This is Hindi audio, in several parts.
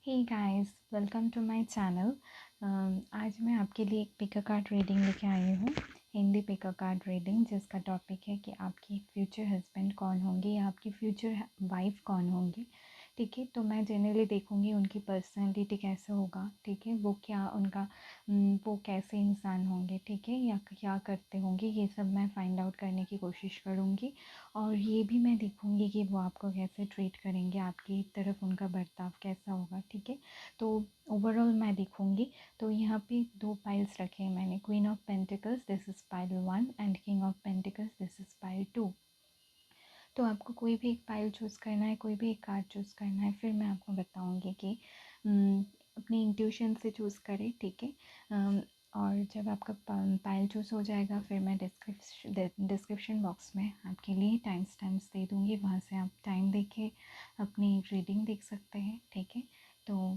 Hey guys, welcome to my channel. आज मैं आपके लिए एक पिक अ कार्ड रीडिंग लेके आई हूँ, Hindi pick a card reading, जिसका टॉपिक है कि आपकी फ्यूचर हस्बैंड कौन होंगे या आपकी फ्यूचर वाइफ कौन होंगी। ठीक है, तो मैं जनरली देखूँगी उनकी पर्सनैलिटी कैसे होगा। ठीक है, वो क्या उनका वो कैसे इंसान होंगे, ठीक है, या क्या करते होंगे, ये सब मैं फाइंड आउट करने की कोशिश करूँगी। और ये भी मैं देखूँगी कि वो आपको कैसे ट्रीट करेंगे, आपकी तरफ उनका बर्ताव कैसा होगा। ठीक है, तो ओवरऑल मैं देखूँगी। तो यहाँ पे दो पाइल्स रखे हैं मैंने, queen of pentacles, this is pile 1, and king of pentacles, this is pile 2। तो आपको कोई भी एक पाइल चूज़ करना है, कोई भी एक कार्ड चूज़ करना है, फिर मैं आपको बताऊँगी कि अपनी इंट्यूशन से चूज़ करें। ठीक है, और जब आपका पाइल चूज़ हो जाएगा, फिर मैं डिस्क्रिप्शन बॉक्स में आपके लिए टाइम स्टैम्प्स दे दूँगी, वहाँ से आप टाइम देके अपनी रीडिंग देख सकते हैं। ठीक है, तो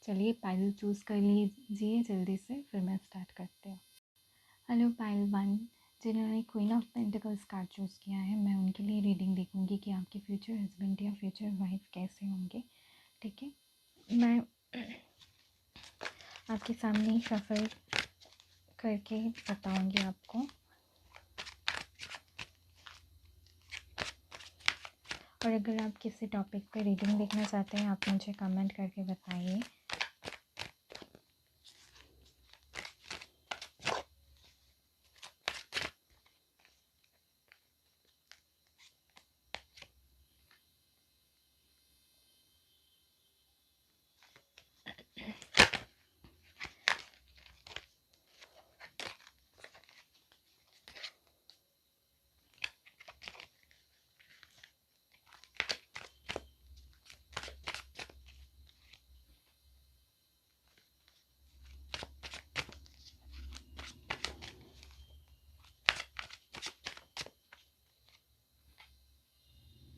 चलिए पाइल चूज़ कर लीजिए जल्दी से, फिर मैं स्टार्ट करती हूँ। हेलो पाइल 1, जिन्होंने queen of pentacles card choose किया है, मैं उनके लिए रीडिंग देखूँगी कि आपके फ्यूचर हस्बैंड या फ्यूचर वाइफ कैसे होंगे। ठीक है, मैं आपके सामने शफल करके बताऊँगी आपको। और अगर आप किसी टॉपिक पे रीडिंग देखना चाहते हैं, आप मुझे कमेंट करके बताइए।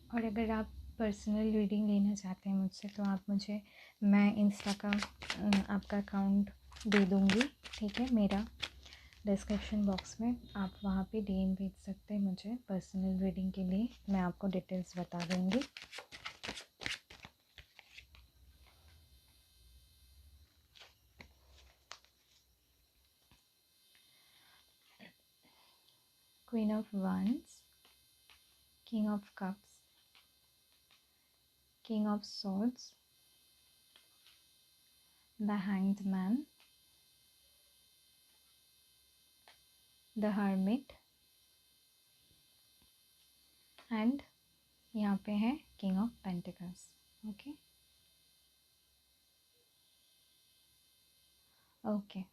और अगर आप पर्सनल रीडिंग लेना चाहते हैं मुझसे, तो आप मुझे, मैं इंस्टा का आपका अकाउंट दे दूँगी। ठीक है, मेरा डिस्क्रिप्शन बॉक्स में आप वहाँ पे डीएम भेज सकते हैं मुझे पर्सनल रीडिंग के लिए, मैं आपको डिटेल्स बता दूँगी। Queen of wands, king of cups, king of swords, the hanged man, the hermit, and यहाँ पे है king of pentacles. Okay okay,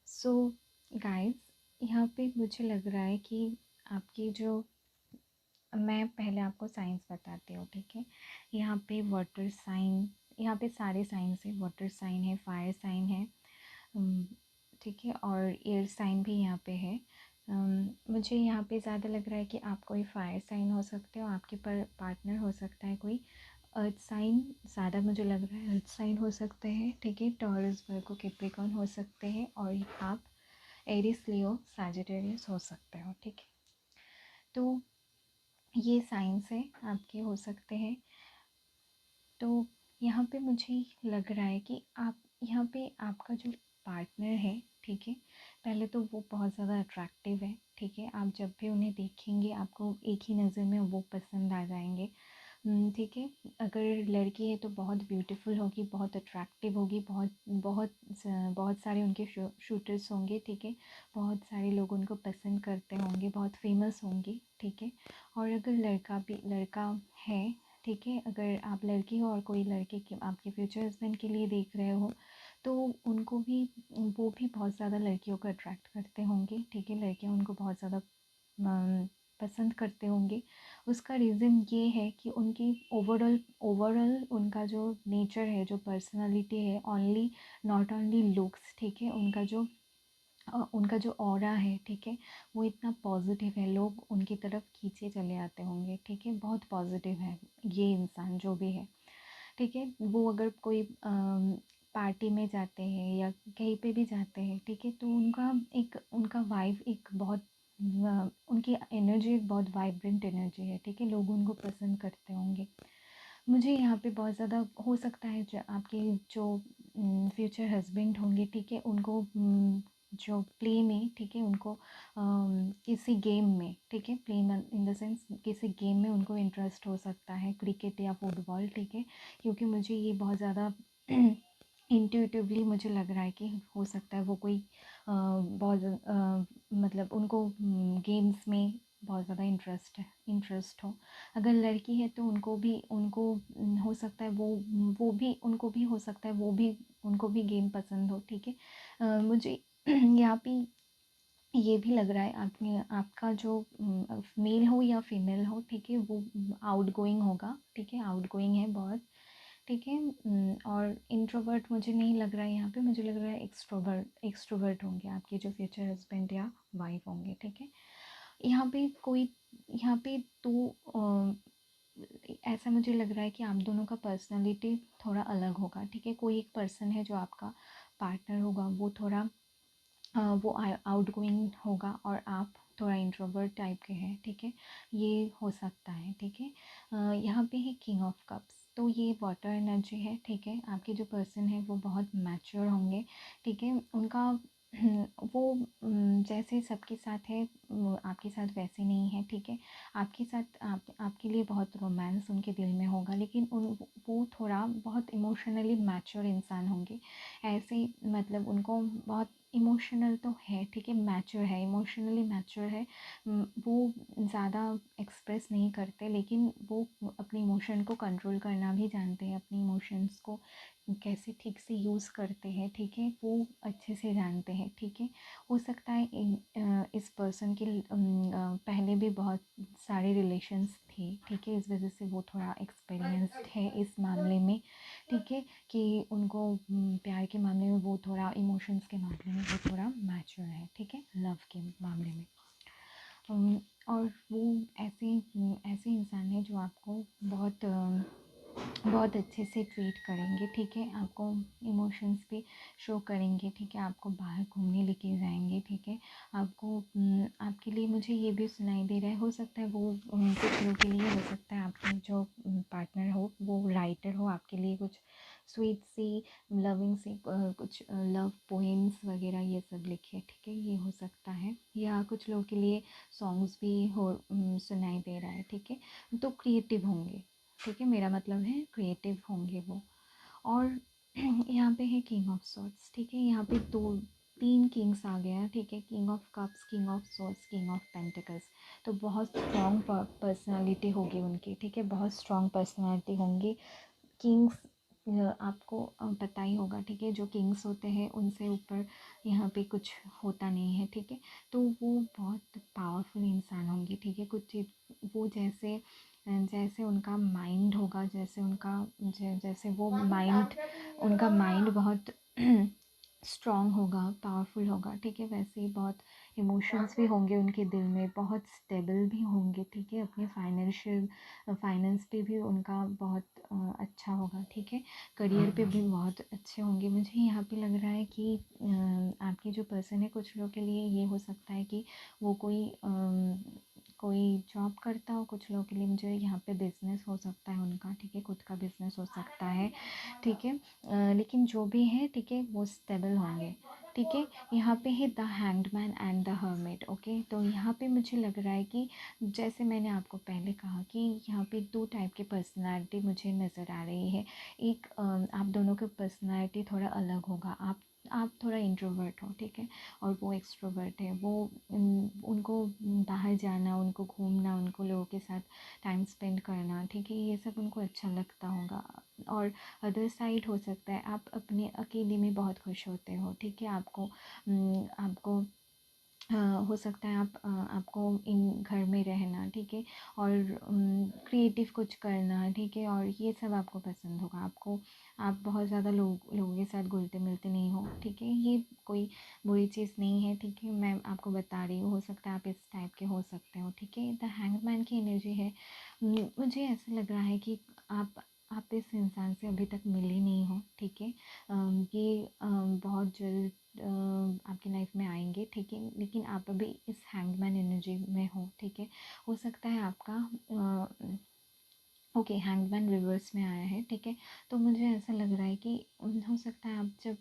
so guys, यहाँ पे मुझे लग रहा है कि आपकी जो, मैं पहले आपको साइंस बताती हूँ। ठीक है, यहाँ पे वाटर साइन, यहाँ पे सारे साइंस है, वाटर साइन है, फायर साइन है, ठीक है, और एयर साइन भी यहाँ पे है। मुझे यहाँ पे ज़्यादा लग रहा है कि आप कोई फायर साइन हो सकते हो, आपके पर पार्टनर हो सकता है कोई अर्थ साइन, ज़्यादा मुझे लग रहा है अर्थ साइन हो सकते हैं। ठीक है, टॉरस, वर्गो, कैप्रिकॉर्न हो सकते हैं, और आप एरिस, लियो, सैजिटेरियस हो सकते हो। ठीक है, तो ये साइंस है, आपके हो सकते हैं। तो यहाँ पे मुझे लग रहा है कि आप, यहाँ पे आपका जो पार्टनर है, ठीक है, पहले तो वो बहुत ज़्यादा अट्रैक्टिव है। ठीक है, आप जब भी उन्हें देखेंगे, आपको एक ही नज़र में वो पसंद आ जाएंगे। ठीक है, अगर लड़की है तो बहुत ब्यूटीफुल होगी, बहुत अट्रैक्टिव होगी, बहुत बहुत बहुत सारे उनके शूटर्स होंगे। ठीक है, बहुत सारे लोग उनको पसंद करते होंगे, बहुत फेमस होंगी। ठीक है, और अगर लड़का है, ठीक है, अगर आप लड़की हो और कोई लड़के के आपके फ्यूचर हस्बैंड के लिए देख रहे हो, तो उनको भी, वो भी बहुत ज़्यादा लड़कियों को अट्रैक्ट करते होंगे। ठीक है, लड़कियां उनको बहुत ज़्यादा पसंद करते होंगे। उसका रीज़न ये है कि उनकी ओवरऑल उनका जो नेचर है, जो पर्सनालिटी है, नॉट ओनली लुक्स, ठीक है, उनका जो ऑरा है, ठीक है, वो इतना पॉजिटिव है, लोग उनकी तरफ खींचे चले आते होंगे। ठीक है, बहुत पॉजिटिव है ये इंसान जो भी है। ठीक है, वो अगर कोई पार्टी में जाते हैं या कहीं पे भी जाते हैं, ठीक है, तो उनका वाइब एक बहुत उनकी एनर्जी एक बहुत वाइब्रेंट एनर्जी है। ठीक है, लोग उनको पसंद करते होंगे। मुझे यहाँ पे बहुत ज़्यादा हो सकता है जो आपके जो फ्यूचर हस्बैंड होंगे, ठीक है, उनको जो प्ले में, ठीक है, उनको किसी गेम में, ठीक है, प्ले इन द सेंस किसी गेम में उनको इंटरेस्ट हो सकता है, क्रिकेट या फुटबॉल, ठीक है, क्योंकि मुझे ये बहुत ज़्यादा इंट्यूटिवली मुझे लग रहा है कि हो सकता है वो कोई बहुत मतलब उनको गेम्स में बहुत ज़्यादा इंटरेस्ट हो। अगर लड़की है तो उनको हो सकता है वो भी उनको भी हो सकता है वो भी उनको भी गेम पसंद हो, ठीक है। मुझे यहाँ पे ये भी लग रहा है आपका जो मेल हो या फीमेल हो, ठीक है, वो आउटगोइंग होगा, ठीक है, आउटगोइंग है बहुत, ठीक है। और इंट्रोवर्ट मुझे नहीं लग रहा है यहाँ पे, मुझे लग रहा है एक्सट्रोवर्ट होंगे आपके जो फ्यूचर हस्बैंड या वाइफ होंगे, ठीक है। यहाँ पे कोई यहाँ पे तो ऐसा मुझे लग रहा है कि आप दोनों का पर्सनालिटी थोड़ा अलग होगा, ठीक है। कोई एक पर्सन है जो आपका पार्टनर होगा, वो थोड़ा वो आउटगोइंग होगा और आप थोड़ा इंट्रोवर्ट टाइप के हैं, ठीक है, ये हो सकता है, ठीक है। यहाँ पे है किंग ऑफ कप्स, तो ये वाटर एनर्जी है, ठीक है। आपके जो पर्सन है वो बहुत मैच्योर होंगे, ठीक है। उनका वो जैसे सबके साथ है आपके साथ वैसे नहीं है, ठीक है। आपके साथ आपके लिए बहुत रोमांस उनके दिल में होगा, लेकिन वो थोड़ा बहुत इमोशनली मैच्योर इंसान होंगे, ऐसे मतलब उनको बहुत इमोशनल तो है, ठीक है, मैच्योर है, इमोशनली मैच्योर है। वो ज़्यादा एक्सप्रेस नहीं करते, लेकिन वो अपने इमोशन को कंट्रोल करना भी जानते हैं, अपने इमोशंस को कैसे ठीक से यूज़ करते हैं, ठीक है, वो अच्छे से जानते हैं, ठीक है। हो सकता है इस पर्सन के पहले भी बहुत सारे रिलेशंस थे, ठीक है, इस वजह से वो थोड़ा एक्सपीरियंस्ड है इस मामले में, ठीक है, कि उनको प्यार के मामले में वो थोड़ा इमोशंस के मामले में वो थोड़ा मैच्योर है, ठीक है, लव के मामले में। और वो ऐसे ऐसे इंसान है जो आपको बहुत अच्छे से ट्रीट करेंगे, ठीक है, आपको इमोशंस भी शो करेंगे, ठीक है, आपको बाहर घूमने लेके जाएंगे, ठीक है, आपको आपके लिए मुझे ये भी सुनाई दे रहा है, हो सकता है वो कुछ लोगों के लिए हो सकता है आपके जो पार्टनर हो वो राइटर हो, आपके लिए कुछ स्वीट सी लविंग सी कुछ लव पोएम्स वगैरह ये सब लिखे, ठीक है, ये हो सकता है। या कुछ लोगों के लिए सॉन्ग्स भी हो सुनाई दे रहा है, ठीक है, तो क्रिएटिव होंगे, ठीक है, मेरा मतलब है क्रिएटिव होंगे वो। और यहाँ पे है किंग ऑफ सॉर्ड्स, ठीक है, यहाँ पे तीन किंग्स आ गए हैं, ठीक है, king of cups, king of swords, king of pentacles, तो बहुत स्ट्रॉन्ग पर्सनालिटी होगी उनकी, ठीक है, बहुत स्ट्रॉन्ग पर्सनालिटी होंगी किंग्स। आपको पता ही होगा, ठीक है, जो किंग्स होते हैं उनसे ऊपर यहाँ पे कुछ होता नहीं है, ठीक है, तो वो बहुत पावरफुल इंसान होंगे, ठीक है, कुछ चीज़ वो जैसे जैसे उनका माइंड होगा, जैसे जैसे वो माइंड उनका माइंड बहुत स्ट्रॉन्ग होगा, पावरफुल होगा, ठीक है, वैसे ही बहुत इमोशंस भी होंगे उनके दिल में, बहुत स्टेबल भी होंगे, ठीक है, अपने फाइनेंस पे भी उनका बहुत अच्छा होगा, ठीक है, करियर पे भी बहुत अच्छे होंगे। मुझे यहाँ पे लग रहा है कि आपके जो पर्सन है कुछ लोगों के लिए ये हो सकता है कि वो कोई जॉब करता हो, कुछ लोगों के लिए मुझे यहाँ पे बिज़नेस हो सकता है उनका, ठीक है, खुद का बिज़नेस हो सकता है, ठीक है, लेकिन जो भी है, ठीक है, वो स्टेबल होंगे, ठीक है। यहाँ पे है the hangman and the hermit, okay, तो यहाँ पे मुझे लग रहा है कि जैसे मैंने आपको पहले कहा कि यहाँ पे दो टाइप की पर्सनालिटी मुझे नज़र आ रही है। एक आप दोनों का पर्सनालिटी थोड़ा अलग होगा, आप थोड़ा इंट्रोवर्ट हो, ठीक है, और वो एक्सट्रोवर्ट है, वो उनको बाहर जाना, उनको घूमना, उनको लोगों के साथ टाइम स्पेंड करना, ठीक है, ये सब उनको अच्छा लगता होगा। और अदर साइड हो सकता है आप अपने अकेले में बहुत खुश होते हो, ठीक है, आपको हो सकता है आपको इन घर में रहना, ठीक है, और क्रिएटिव कुछ करना, ठीक है, और ये सब आपको पसंद होगा, आप बहुत ज़्यादा लोगों के साथ घुलते मिलते नहीं हो, ठीक है, ये कोई बुरी चीज़ नहीं है, ठीक है, मैं आपको बता रही हूँ, हो सकता है आप इस टाइप के हो सकते हो, ठीक है। द हैंगमैन की एनर्जी है, मुझे ऐसा लग रहा है कि आप इस इंसान से अभी तक मिले नहीं हो, ठीक है, ये बहुत जल्द आपकी लाइफ में आएंगे, ठीक है, लेकिन आप अभी इस हैंगमैन एनर्जी में हो, ठीक है, हो सकता है आपका ओके, हैंगमैन रिवर्स में आया है, ठीक है। तो मुझे ऐसा लग रहा है कि हो सकता है आप जब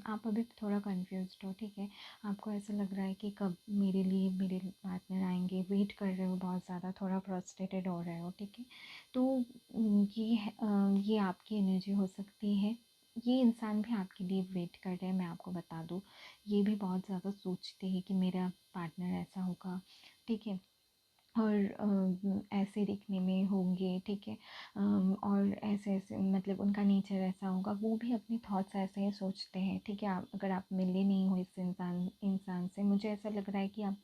आप अभी थोड़ा कंफ्यूज्ड हो, ठीक है। आपको ऐसा लग रहा है कि कब मेरे लिए मेरे पार्टनर आएंगे, वेट कर रहे हो बहुत ज़्यादा, थोड़ा फ्रस्ट्रेटेड हो रहे हो, ठीक है। तो ये आपकी एनर्जी हो सकती है। ये इंसान भी आपके लिए वेट कर रहे हैं, मैं आपको बता दूँ। ये भी बहुत ज़्यादा सोचते हैं कि मेरा पार्टनर ऐसा होगा, ठीक है, और ऐसे दिखने में होंगे, ठीक है। और ऐसे ऐसे मतलब उनका नेचर ऐसा होगा, वो भी अपने थॉट्स ऐसे ही सोचते हैं, ठीक है। आप अगर आप मिले नहीं हो इस इंसान से, मुझे ऐसा लग रहा है कि आप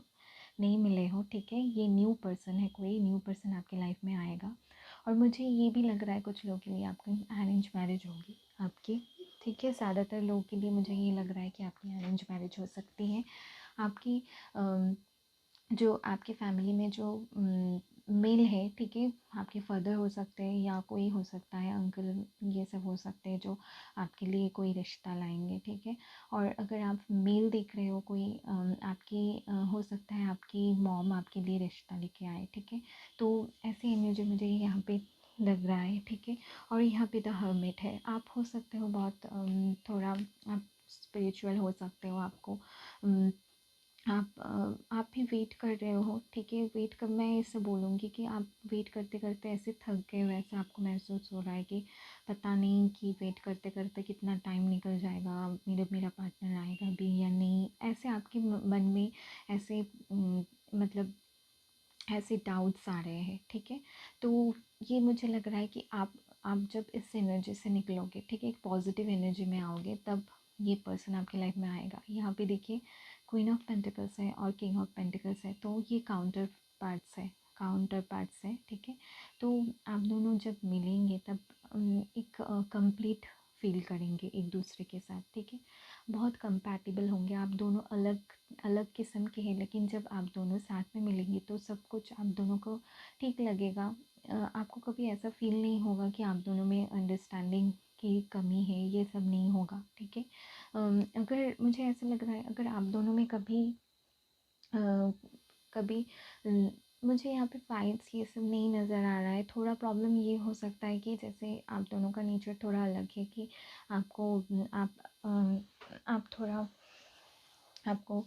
नहीं मिले हो, ठीक है। ये न्यू पर्सन है, कोई न्यू पर्सन आपके लाइफ में आएगा। और मुझे ये भी लग रहा है कुछ लोगों के लिए आपकी अरेंज मैरिज होगी आपकी, ठीक है। ज़्यादातर लोगों के लिए मुझे ये लग रहा है कि आपकी अरेंज मैरिज हो सकती है। आपकी जो आपके फैमिली में जो मेल है, ठीक है, आपके फादर हो सकते हैं या कोई हो सकता है अंकल, ये सब हो सकते हैं जो आपके लिए कोई रिश्ता लाएंगे, ठीक है। और अगर आप मेल देख रहे हो, कोई आपकी हो सकता है आपकी मॉम आपके लिए रिश्ता लेके आए, ठीक है। तो ऐसी एनर्जी मुझे यहाँ पे लग रहा है, ठीक है। और यहाँ पे द हर्मिट है, आप हो सकते हो बहुत थोड़ा आप स्पिरिचुअल हो सकते हो, आपको आप भी वेट कर रहे हो, ठीक है। वेट कर, मैं ऐसे बोलूँगी कि आप वेट करते करते ऐसे थक गए हो, ऐसे आपको महसूस हो रहा है कि पता नहीं कि वेट करते करते कितना टाइम निकल जाएगा, मेरा पार्टनर आएगा भी या नहीं, ऐसे आपके मन में ऐसे मतलब ऐसे डाउट्स आ रहे हैं, ठीक है। तो ये मुझे लग रहा है कि आप जब इस एनर्जी से निकलोगे, ठीक है, एक पॉजिटिव एनर्जी में आओगे, तब ये पर्सन आपकी लाइफ में आएगा। यहाँ पे देखिए क्वीन ऑफ पेंटिकल्स है और किंग ऑफ पेंटिकल्स है, तो ये काउंटर पार्ट्स है, ठीक है। तो आप दोनों जब मिलेंगे तब एक कंप्लीट फील करेंगे एक दूसरे के साथ, ठीक है। बहुत कंपैटिबल होंगे, आप दोनों अलग अलग किस्म के हैं, लेकिन जब आप दोनों साथ में मिलेंगे तो सब कुछ आप दोनों को ठीक लगेगा। आपको कभी ऐसा फील नहीं होगा कि आप दोनों में अंडरस्टैंडिंग की कमी है, ये सब नहीं होगा, ठीक है। अगर मुझे ऐसा लग रहा है अगर आप दोनों में कभी कभी मुझे यहाँ पे फाइट्स ये सब नहीं नज़र आ रहा है। थोड़ा प्रॉब्लम ये हो सकता है कि जैसे आप दोनों का नेचर थोड़ा अलग है, कि आपको आप थोड़ा आपको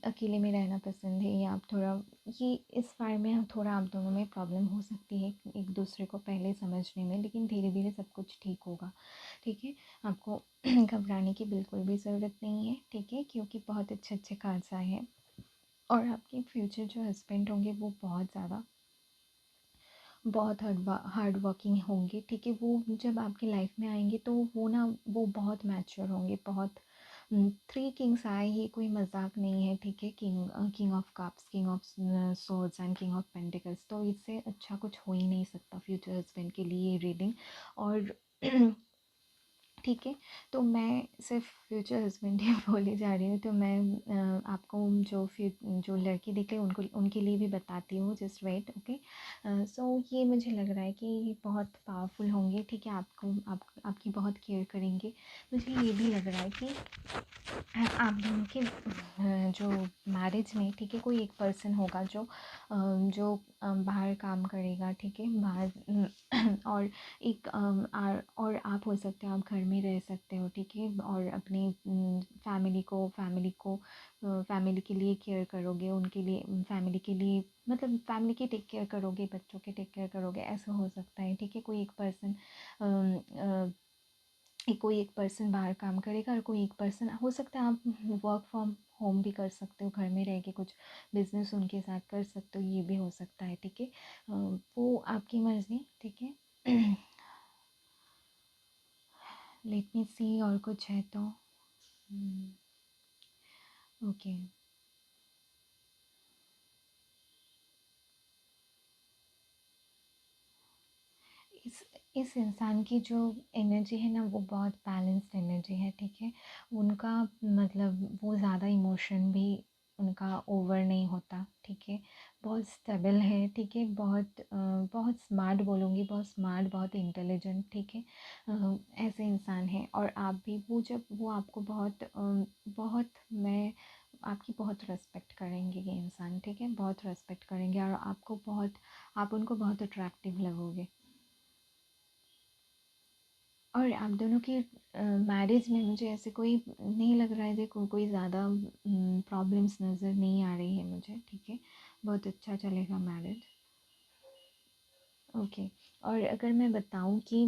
अकेले में रहना पसंद है, या आप थोड़ा ये इस बारे में थोड़ा आप दोनों में प्रॉब्लम हो सकती है एक दूसरे को पहले समझने में, लेकिन धीरे धीरे सब कुछ ठीक होगा, ठीक है। आपको घबराने की बिल्कुल भी ज़रूरत नहीं है, ठीक है, क्योंकि बहुत अच्छे अच्छे कार्ड्स आए हैं। और आपके फ्यूचर जो हस्बैंड होंगे वो बहुत हार्ड वर्किंग होंगे, ठीक है। वो जब आपकी लाइफ में आएंगे तो वो बहुत मैच्योर होंगे, बहुत 3 किंग्स आए, ये कोई मजाक नहीं है, ठीक है। King of cups, king of swords and king of pentacles, तो इससे अच्छा कुछ हो ही नहीं सकता फ्यूचर हस्बैंड के लिए रीडिंग। और ठीक है, तो मैं सिर्फ फ्यूचर हस्बैंड ही बोले जा रही हूँ, तो मैं आपको जो लड़की देख रही उनको उनके लिए भी बताती हूँ, जस्ट वेट, ओके। सो ये मुझे लग रहा है कि ये बहुत पावरफुल होंगे, ठीक है। आपकी बहुत केयर करेंगे। मुझे ये भी लग रहा है कि आप दोनों के जो मैरिज में, ठीक है, कोई एक पर्सन होगा बाहर काम करेगा, ठीक है, बाहर और और आप हो सकते हो आप घर में रह सकते हो, ठीक है, और अपनी फैमिली के लिए केयर करोगे, उनके लिए फैमिली के लिए मतलब फैमिली की टेक केयर करोगे, बच्चों के टेक केयर करोगे, ऐसा हो सकता है, ठीक है। कोई एक पर्सन बाहर काम करेगा और कोई एक पर्सन हो सकता है आप वर्क फ्रॉम होम भी कर सकते हो, घर में रह के कुछ बिजनेस उनके साथ कर सकते हो, ये भी हो सकता है, ठीक है। वो आपकी मर्ज़ी, ठीक है। लेट मी सी और कुछ है तो ओके। इस इस इंसान की जो एनर्जी है ना, वो बहुत बैलेंस्ड एनर्जी है, ठीक है। उनका मतलब वो ज़्यादा इमोशन भी उनका ओवर नहीं होता, ठीक है। बहुत स्टेबल है, ठीक है, बहुत स्मार्ट बोलूँगी, बहुत स्मार्ट, बहुत इंटेलिजेंट, ठीक है। ऐसे इंसान है। और आप भी वो आपको बहुत मैं आपकी बहुत रिस्पेक्ट करेंगे ये इंसान, ठीक है, बहुत रिस्पेक्ट करेंगे, और आप उनको बहुत अट्रैक्टिव लगोगे, और आप दोनों की मैरिज में मुझे ऐसे कोई नहीं लग रहा है, देखो कोई ज़्यादा प्रॉब्लम्स नज़र नहीं आ रही है मुझे, ठीक है। बहुत अच्छा चलेगा मैरिज। ओके। और अगर मैं बताऊं कि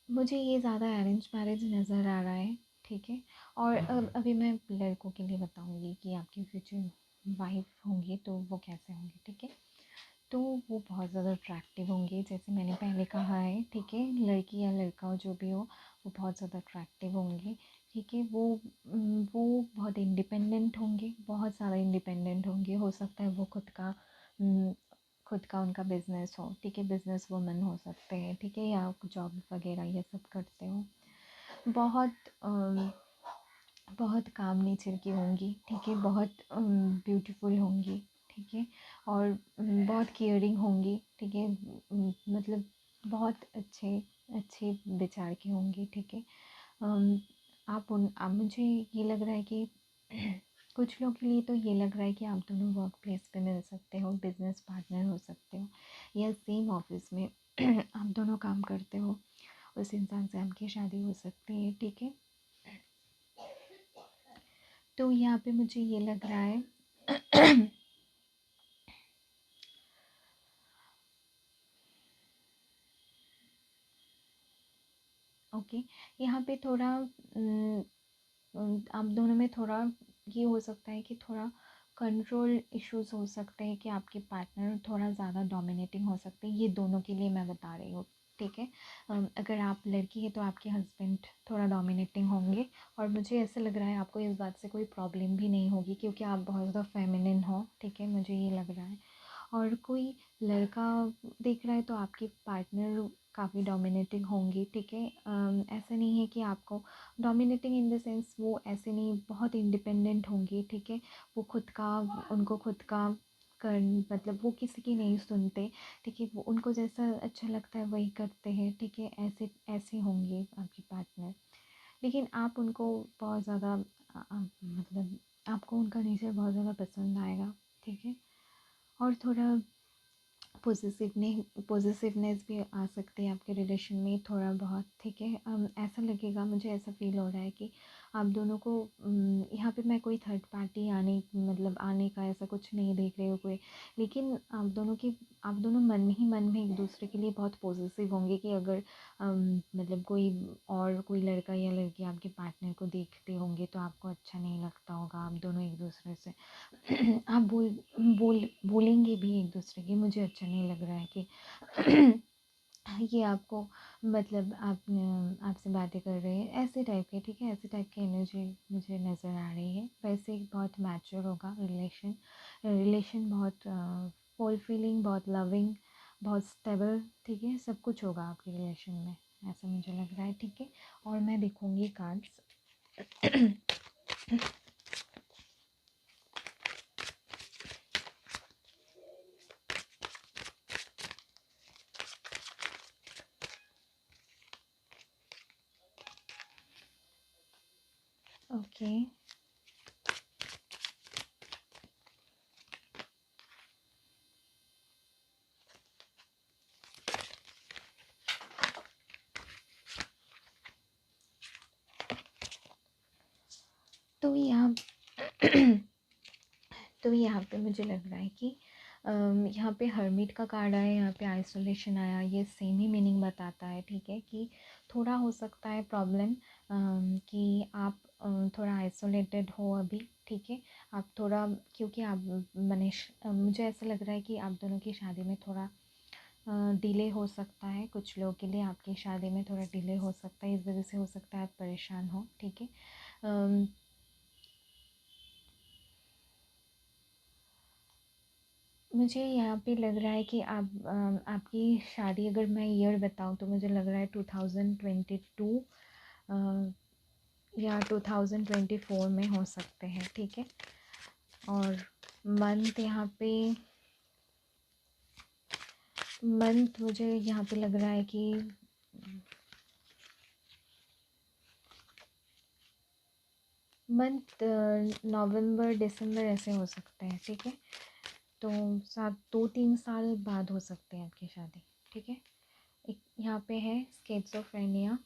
मुझे ये ज़्यादा अरेंज मैरिज नज़र आ रहा है, ठीक है। और अब अभी मैं लड़कों के लिए बताऊंगी कि आपकी फ्यूचर वाइफ होंगी तो वो कैसे होंगे, ठीक है। तो वो बहुत ज़्यादा अट्रैक्टिव होंगे, जैसे मैंने पहले कहा है, ठीक है। लड़की या लड़का हो जो भी हो, वो बहुत ज़्यादा अट्रैक्टिव होंगे, ठीक है। वो बहुत इंडिपेंडेंट होंगे, बहुत ज़्यादा इंडिपेंडेंट होंगे। हो सकता है वो उम, खुद का उनका बिज़नेस हो, ठीक है। बिज़नेस वुमन हो सकते हैं, ठीक है, या जॉब वगैरह ये सब करते हो। बहुत बहुत काम नेचर की होंगी, ठीक है। बहुत ब्यूटीफुल होंगी, ठीक है। और बहुत केयरिंग होंगी, ठीक है। मतलब बहुत अच्छे अच्छे विचार की होंगी, ठीक है। अम, आप मुझे ये लग रहा है कि कुछ लोग के लिए तो ये लग रहा है कि आप दोनों वर्क प्लेस पे मिल सकते हो, बिजनेस पार्टनर हो सकते हो, या सेम ऑफिस में आप दोनों काम करते हो, उस इंसान से आपकी शादी हो सकती है, ठीक है। तो यहाँ पे मुझे ये लग रहा है ओके। यहाँ पे थोड़ा आप दोनों में थोड़ा ये हो सकता है कि थोड़ा कंट्रोल इश्यूज हो सकते हैं, कि आपके पार्टनर थोड़ा ज़्यादा डोमिनेटिंग हो सकते हैं। ये दोनों के लिए मैं बता रही हूँ, ठीक है। अगर आप लड़की है तो आपके हस्बैंड थोड़ा डोमिनेटिंग होंगे, और मुझे ऐसा लग रहा है आपको इस बात से कोई प्रॉब्लम भी नहीं होगी, क्योंकि आप बहुत ज़्यादा फेमिनिन हो, ठीक है, मुझे ये लग रहा है। और कोई लड़का देख रहा है तो आपके पार्टनर काफ़ी डोमिनेटिंग होंगी, ठीक है। ऐसा नहीं है कि आपको डोमिनेटिंग इन द सेंस, वो ऐसे नहीं, बहुत इंडिपेंडेंट होंगी, ठीक है। वो खुद का उनको खुद का कर मतलब वो किसी की नहीं सुनते, ठीक है। वो उनको जैसा अच्छा लगता है वही करते हैं, ठीक है। ऐसे ऐसे होंगे आपके पार्टनर। लेकिन आप उनको बहुत ज़्यादा मतलब आपको उनका नेचर बहुत ज़्यादा पसंद आएगा, ठीक है। और थोड़ा पॉजिटिवनेस भी आ सकती है आपके रिलेशन में, थोड़ा बहुत, ठीक है। ऐसा लगेगा, मुझे ऐसा फील हो रहा है कि आप दोनों को यहाँ पे मैं कोई थर्ड पार्टी आने का ऐसा कुछ नहीं देख रही हूँ कोई। लेकिन आप दोनों मन ही मन में एक दूसरे के लिए बहुत पॉजिटिव होंगे, कि अगर मतलब कोई लड़का या लड़की आपके पार्टनर को देखते होंगे तो आपको अच्छा नहीं लगता होगा। आप दोनों एक दूसरे से आप बोलेंगे भी एक दूसरे की, मुझे अच्छा नहीं लग रहा है कि ये आपको मतलब आपसे बातें कर रहे हैं ऐसे टाइप के, ठीक है। ऐसे टाइप की एनर्जी मुझे नज़र आ रही है। वैसे बहुत मैच्योर होगा रिलेशन, रिलेशन बहुत फुलफिलिंग, बहुत लविंग, बहुत स्टेबल, ठीक है। सब कुछ होगा आपके रिलेशन में, ऐसा मुझे लग रहा है, ठीक है। और मैं देखूँगी कार्ड्स ओके। तो यहाँ तो यहाँ पे मुझे लग रहा है कि यहाँ पे हर्मिट का कार्ड आया, यहाँ पे आइसोलेशन आया, ये सेम ही मीनिंग बताता है, ठीक है। कि थोड़ा हो सकता है प्रॉब्लम कि आप थोड़ा आइसोलेटेड हो अभी, ठीक है। आप थोड़ा, क्योंकि आप मुझे ऐसा लग रहा है कि आप दोनों की शादी में थोड़ा डिले हो सकता है। कुछ लोगों के लिए आपकी शादी में थोड़ा डिले हो सकता है, इस वजह से हो सकता है आप परेशान हो, ठीक है। मुझे यहाँ पे लग रहा है कि आपकी शादी, अगर मैं ईयर बताऊँ तो मुझे लग रहा है 2022 या 2024 में हो सकते हैं, ठीक है। और मंथ यहाँ पे मंथ मुझे यहाँ पे लग रहा है कि मंथ नवंबर दिसंबर ऐसे हो सकते हैं, ठीक है। तो 2-3 साल बाद हो सकते हैं आपकी शादी। ठीक है। एक यहाँ पे है स्किज़ोफ्रेनिया,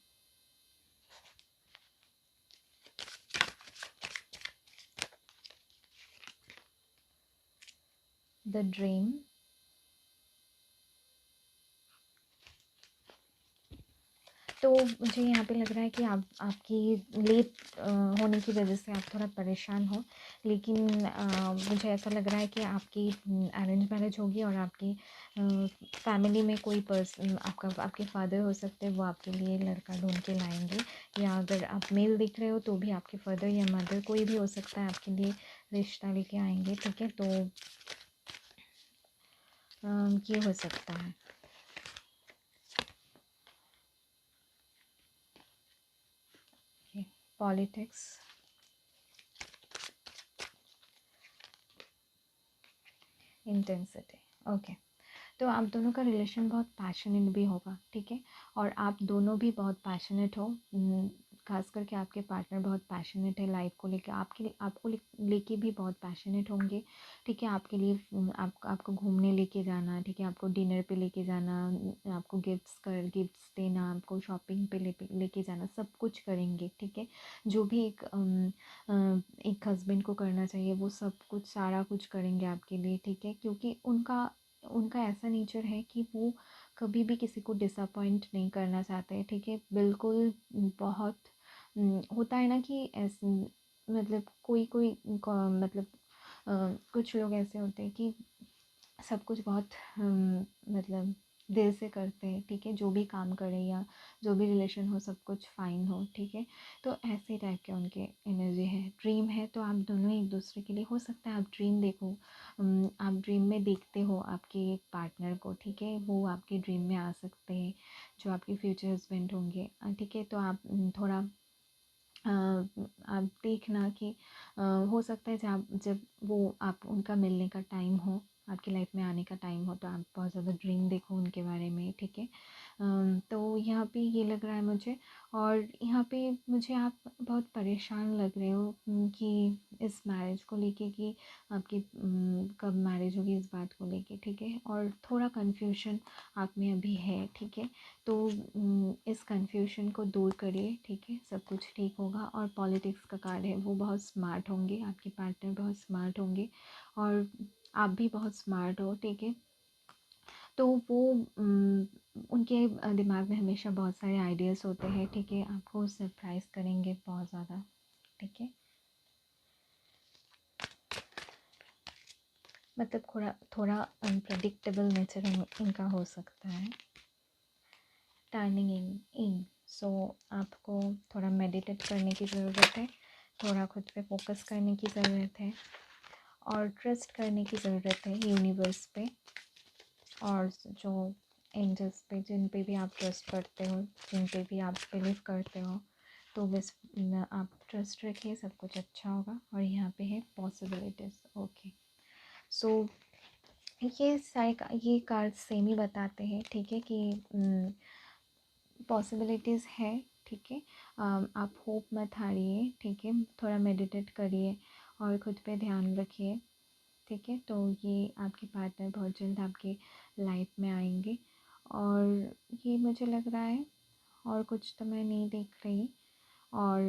द ड्रीम, तो मुझे यहाँ पे लग रहा है कि आपकी लेट होने की वजह से आप थोड़ा परेशान हो, लेकिन मुझे ऐसा लग रहा है कि आपकी अरेंज मैरिज होगी और आपकी फैमिली में कोई पर्सन, आपके फादर हो सकते हैं, वो आपके लिए लड़का ढूंढ के लाएंगे, या अगर आप मेल दिख रहे हो तो भी आपके फादर या मदर कोई भी हो सकता है आपके लिए रिश्ता लेके आएंगे। ठीक है, तो ये हो सकता है। Politics, intensity, okay. तो आप दोनों का रिलेशन बहुत पैशनेट भी होगा, ठीक है, और आप दोनों भी बहुत पैशनेट हो, खास करके आपके पार्टनर बहुत पैशनेट है लाइफ को लेके, आपको लेके भी बहुत पैशनेट होंगे। ठीक है, आपके लिए आपको घूमने लेके जाना, ठीक है, आपको डिनर पे लेके जाना, आपको गिफ्ट्स देना, आपको शॉपिंग पे लेके जाना, सब कुछ करेंगे। ठीक है, जो भी एक हस्बैंड को करना चाहिए वो सब कुछ, सारा कुछ करेंगे आपके लिए। ठीक है, क्योंकि उनका ऐसा नेचर है कि वो कभी भी किसी को डिसअपॉइंट नहीं करना चाहते। ठीक है, बिल्कुल। बहुत होता है ना कि ऐसे, मतलब मतलब कुछ लोग ऐसे होते हैं कि सब कुछ बहुत मतलब दिल से करते हैं। ठीक है, जो भी काम करें या जो भी रिलेशन हो सब कुछ फ़ाइन हो। ठीक है, तो ऐसे टाइप के उनके एनर्जी है। ड्रीम है तो आप दोनों एक दूसरे के लिए, हो सकता है आप ड्रीम देखो, आप ड्रीम में देखते हो आपके एक पार्टनर को। ठीक है, वो आपके ड्रीम में आ सकते हैं, जो आपके फ्यूचर हस्बैंड होंगे। ठीक है, तो आप थोड़ा आप देखना कि हो सकता है जब वो आप उनका मिलने का टाइम हो, आपकी लाइफ में आने का टाइम हो, तो आप बहुत ज़्यादा ड्रीम देखो उनके बारे में। ठीक है, तो यहाँ पे ये लग रहा है मुझे, और यहाँ पे मुझे आप बहुत परेशान लग रहे हो कि इस मैरिज को लेके, कि आपकी कब मैरिज होगी इस बात को लेके। ठीक है, और थोड़ा कन्फ्यूजन आप में अभी है। ठीक है, तो इस कन्फ्यूजन को दूर करिए। ठीक है, सब कुछ ठीक होगा। और पॉलिटिक्स का कार्ड है, वो बहुत स्मार्ट होंगे, आपके पार्टनर बहुत स्मार्ट होंगे, और आप भी बहुत स्मार्ट हो। ठीक है, तो वो उनके दिमाग में हमेशा बहुत सारे आइडियाज़ होते हैं। ठीक है, आपको सरप्राइज़ करेंगे बहुत ज़्यादा। ठीक है, मतलब थोड़ा अनप्रडिक्टेबल नेचर इनका हो सकता है। टर्निंग इन सो आपको थोड़ा मेडिटेट करने की ज़रूरत है, थोड़ा खुद पे फोकस करने की ज़रूरत है, और ट्रस्ट करने की ज़रूरत है यूनिवर्स पे, और जो एंजल्स पे, जिन पे भी आप ट्रस्ट करते हो, जिन पे भी आप बिलीव करते हो, तो बस आप ट्रस्ट रखिए, सब कुछ अच्छा होगा। और यहाँ पे है पॉसिबिलिटीज़। ओके, सो ये कार्ड सेम ही बताते हैं। ठीक है, कि पॉसिबिलिटीज़ है। ठीक है, आप होप मत हारिए। ठीक है, थोड़ा मेडिटेट करिए और ख़ुद पे ध्यान रखिए। ठीक है, तो ये आपके पार्टनर बहुत जल्द आपके लाइफ में आएंगे, और ये मुझे लग रहा है, और कुछ तो मैं नहीं देख रही। और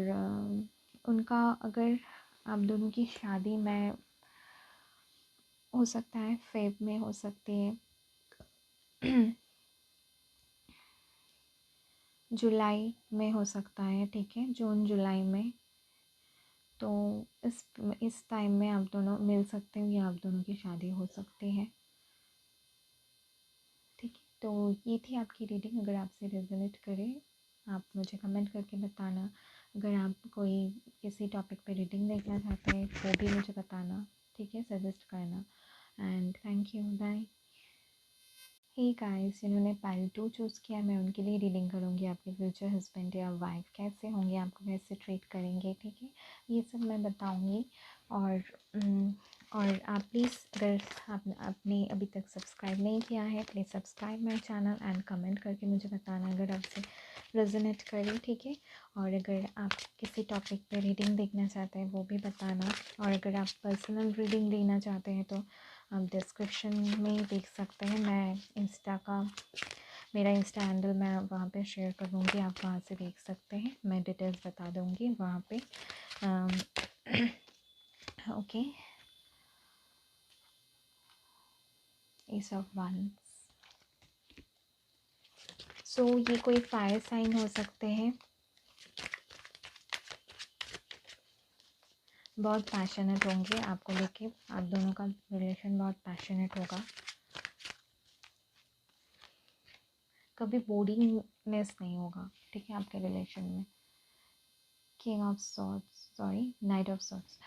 उनका, अगर आप दोनों की शादी में हो सकता है, फेब में हो सकती है, जुलाई में हो सकता है। ठीक है, जून जुलाई में, तो इस टाइम में आप दोनों मिल सकते हो, या आप दोनों की शादी हो सकती है। ठीक है, तो ये थी आपकी रीडिंग। अगर आपसे रेजोनेट करे, आप मुझे कमेंट करके बताना। अगर आप कोई किसी टॉपिक पे रीडिंग देखना चाहते हैं वो भी मुझे बताना। ठीक है, सजेस्ट करना। And thank you, bye. Hey guys, जिन्होंने पाइल 2 चूज़ किया, मैं उनके लिए रीडिंग करूँगी। आपके फ्यूचर हस्बैंड या वाइफ कैसे होंगे, आपको कैसे ट्रीट करेंगे। ठीक है, ये सब मैं बताऊँगी। और और आप प्लीज़, अगर आपने अभी तक सब्सक्राइब नहीं किया है, please subscribe my channel and comment करके मुझे बताना अगर आपसे रेजोनेट करे। ठीक है, और अगर आप किसी टॉपिक पे रीडिंग देखना चाहते हैं वो भी बताना। और अगर आप पर्सनल रीडिंग लेना चाहते हैं तो आप डिस्क्रिप्शन में देख सकते हैं, मैं इंस्टा का मेरा इंस्टा हैंडल मैं वहाँ पे शेयर कर दूँगी, आप वहाँ से देख सकते हैं, मैं डिटेल्स बता दूँगी वहाँ पे। Okay, ace of wands. So ये कोई फायर साइन हो सकते हैं, बहुत पैशनेट होंगे आपको लेके, आप दोनों का रिलेशन बहुत पैशनेट होगा, कभी बोरिंगनेस नहीं होगा, ठीक है, आपके रिलेशन में। King of swords, sorry, night of swords.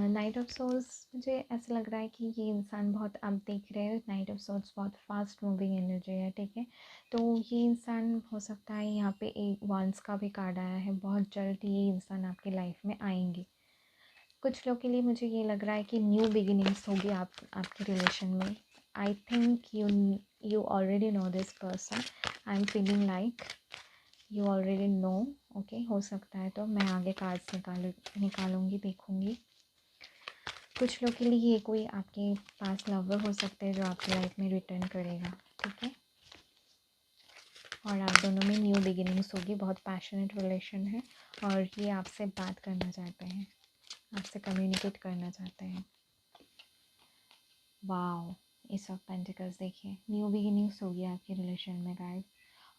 Night of swords मुझे ऐसा लग रहा है कि ये इंसान बहुत, आप देख रहे हैं नाइट ऑफ सॉर्ड्स बहुत फास्ट मूविंग एनर्जी है, ठीक है। तो ये इंसान हो सकता है यहाँ पे एक वंस का भी कार्ड आया है, बहुत जल्द ये इंसान आपकी लाइफ में आएंगे। कुछ लोग के लिए मुझे ये लग रहा है कि न्यू बिगिनिंग्स होगी आपके रिलेशन में। I think you already know this person, I am feeling like you already know. Okay, हो सकता है तो मैं आगे कार्ड्स निकालूंगी, देखूंगी। कुछ लोग के लिए ये कोई आपके पास लवर हो सकते हैं जो आपकी लाइफ में रिटर्न करेगा, ठीक है। और आप दोनों में न्यू बिगिनिंग्स होगी, बहुत पैशनेट रिलेशन है और ये आपसे बात करना चाहते हैं, आपसे कम्युनिकेट करना चाहते हैं। वाओ, एस ऑफ पेंटिकल्स, देखिए न्यू बिगिनिंग्स होगी आपके रिलेशन में गाइस।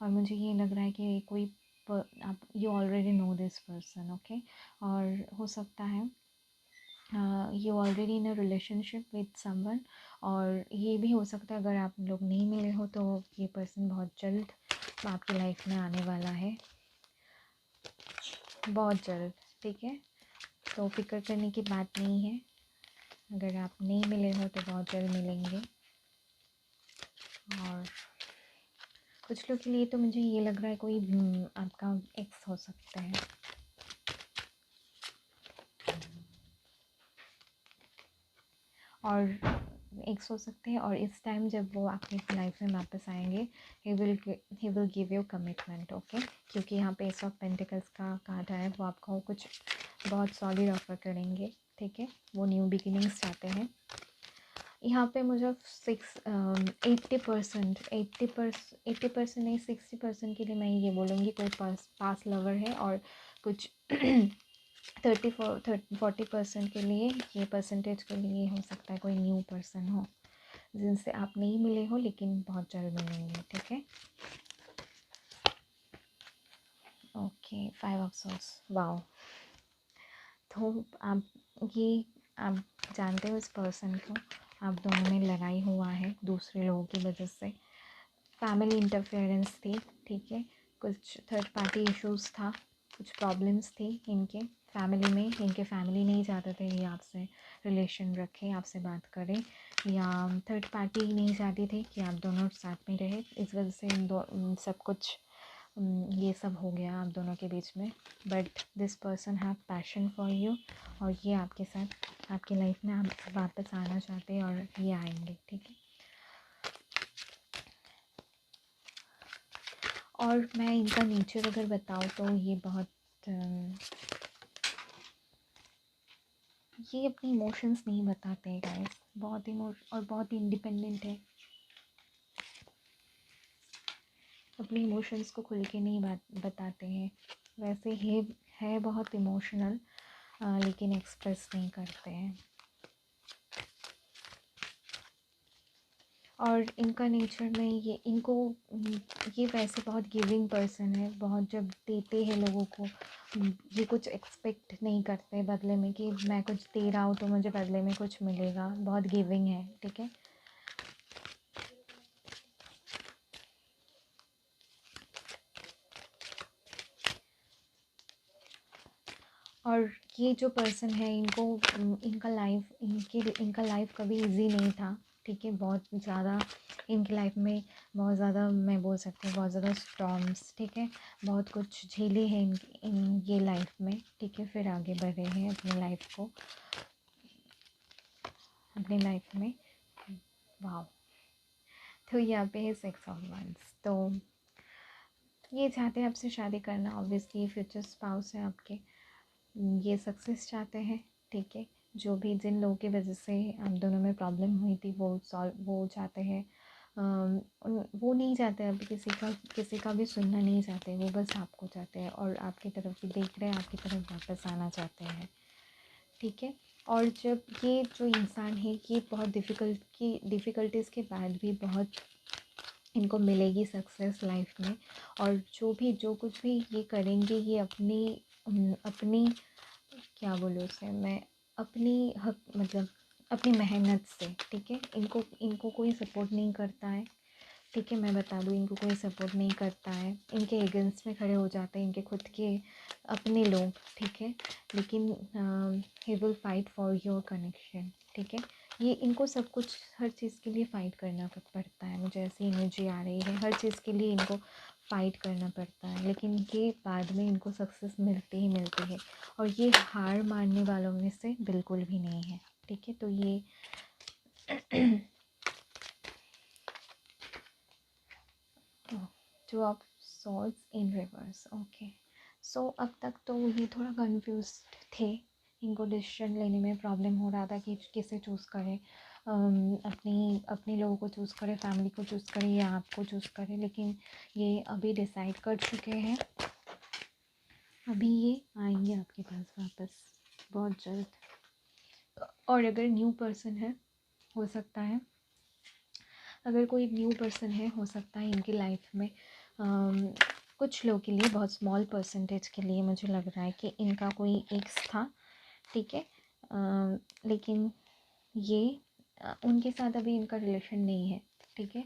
और मुझे ये लग रहा है कि कोई आप, you already know this person, okay. और हो सकता है you already in a relationship with someone, और ये भी हो सकता है अगर आप लोग नहीं मिले हो तो ये पर्सन बहुत जल्द आपकी लाइफ में आने वाला है, बहुत जल्द, ठीक है। तो फिक्र करने की बात नहीं है, अगर आप नहीं मिले हो तो बहुत जल्द मिलेंगे। और कुछ लोग के लिए तो मुझे ये लग रहा है कोई आपका एक्स हो सकता है, और एक्स हो सकते हैं, और इस टाइम जब वो आपकी लाइफ में वापस आएंगे he will give you commitment, okay. क्योंकि यहाँ पे एस ऑफ पेंटिकल्स का कार्ड है, वो आपको कुछ बहुत सॉलिड ऑफर करेंगे, ठीक है। वो न्यू बिगिनिंग्स चाहते हैं। यहाँ पे मुझे 80% 80% नहीं, 60% के लिए मैं ये बोलूँगी कोई पास लवर है, और कुछ 40% के लिए, ये परसेंटेज के लिए हो सकता है कोई न्यू पर्सन हो जिनसे आप नहीं मिले हो लेकिन बहुत जल्द मिलेंगे, ठीक है। Okay, 5 of source, wow. तो आप जानते हो इस पर्सन को, आप दोनों में लड़ाई हुआ है दूसरे लोगों की वजह से, फैमिली इंटरफेरेंस थी, ठीक है। कुछ थर्ड पार्टी इश्यूज़ था, कुछ प्रॉब्लम्स थी इनके फैमिली में, इनके फैमिली नहीं चाहते थे ये आपसे रिलेशन रखें, आपसे बात करें, या थर्ड पार्टी नहीं चाहती थी कि आप दोनों साथ में रहे, इस वजह से सब कुछ ये सब हो गया आप दोनों के बीच में। But this person have passion for you, और ये आपके साथ आपकी लाइफ में आप वापस आना चाहते हैं, और ये आएंगे, ठीक है। और मैं इनका नेचर अगर बताऊँ तो ये बहुत ये अपने इमोशंस नहीं बताते हैं गाइस, बहुत और बहुत इंडिपेंडेंट है, अपने इमोशंस को खुल के नहीं बताते हैं। वैसे है बहुत इमोशनल, लेकिन एक्सप्रेस नहीं करते हैं। और इनका नेचर में ये वैसे बहुत गिविंग पर्सन है, बहुत जब देते हैं लोगों को, ये कुछ एक्सपेक्ट नहीं करते बदले में कि मैं कुछ दे रहा हूँ तो मुझे बदले में कुछ मिलेगा, बहुत गिविंग है, ठीक है। और ये जो पर्सन है इनका लाइफ कभी इजी नहीं था, ठीक है। बहुत ज़्यादा इनकी लाइफ में, बहुत ज़्यादा मैं बोल सकती हूँ, बहुत ज़्यादा स्टॉर्म्स, ठीक है। बहुत कुछ झेले हैं इन ये लाइफ में, ठीक है। फिर आगे बढ़े हैं अपनी लाइफ में। वाह, तो यहाँ पे है 6 ऑफ वांड्स। तो ये चाहते हैं आपसे शादी करना, ऑब्वियसली फ्यूचर स्पाउस है आपके, ये सक्सेस चाहते हैं, ठीक है। जो भी जिन लोगों की वजह से आप दोनों में प्रॉब्लम हुई थी वो चाहते हैं वो नहीं चाहते अभी किसी का भी सुनना नहीं चाहते, वो बस आपको चाहते हैं और आपकी तरफ भी देख रहे हैं, आपकी तरफ वापस आना चाहते हैं, ठीक है। और जब ये जो इंसान है ये बहुत डिफ़िकल्टीज़ के बाद भी बहुत इनको मिलेगी सक्सेस लाइफ में, और जो कुछ भी ये करेंगे ये अपनी क्या बोलूँ उसे मैं, अपनी हक मतलब अपनी मेहनत से, ठीक है। इनको कोई सपोर्ट नहीं करता है, ठीक है। मैं बता दूँ, इनको कोई सपोर्ट नहीं करता है, इनके अगेंस्ट में खड़े हो जाते हैं इनके खुद के अपने लोग, ठीक है। लेकिन he will fight for your connection, ठीक है। ये इनको सब कुछ हर चीज़ के लिए फ़ाइट करना पड़ता है, मुझे ऐसी एनर्जी आ रही है, हर चीज़ के लिए इनको फ़ाइट करना पड़ता है, लेकिन ये बाद में इनको सक्सेस मिलती ही मिलती है, और ये हार मानने वालों में से बिल्कुल भी नहीं है, ठीक है। तो ये two of swords in reverse, okay. So अब तक तो ये थोड़ा कंफ्यूज थे, इनको डिसीजन लेने में प्रॉब्लम हो रहा था कि किसे चूज़ करें, अपने लोगों को चूज़ करें, फैमिली को चूज़ करें या आपको चूज़ करें, लेकिन ये अभी डिसाइड कर चुके हैं, अभी ये आएंगे आपके पास वापस बहुत जल्द। और अगर न्यू पर्सन है, हो सकता है अगर कोई न्यू पर्सन है, हो सकता है इनकी लाइफ में कुछ लोगों के लिए, बहुत स्मॉल परसेंटेज के लिए मुझे लग रहा है कि इनका कोई एक्स था, ठीक है। लेकिन ये उनके साथ अभी इनका रिलेशन नहीं है, ठीक है।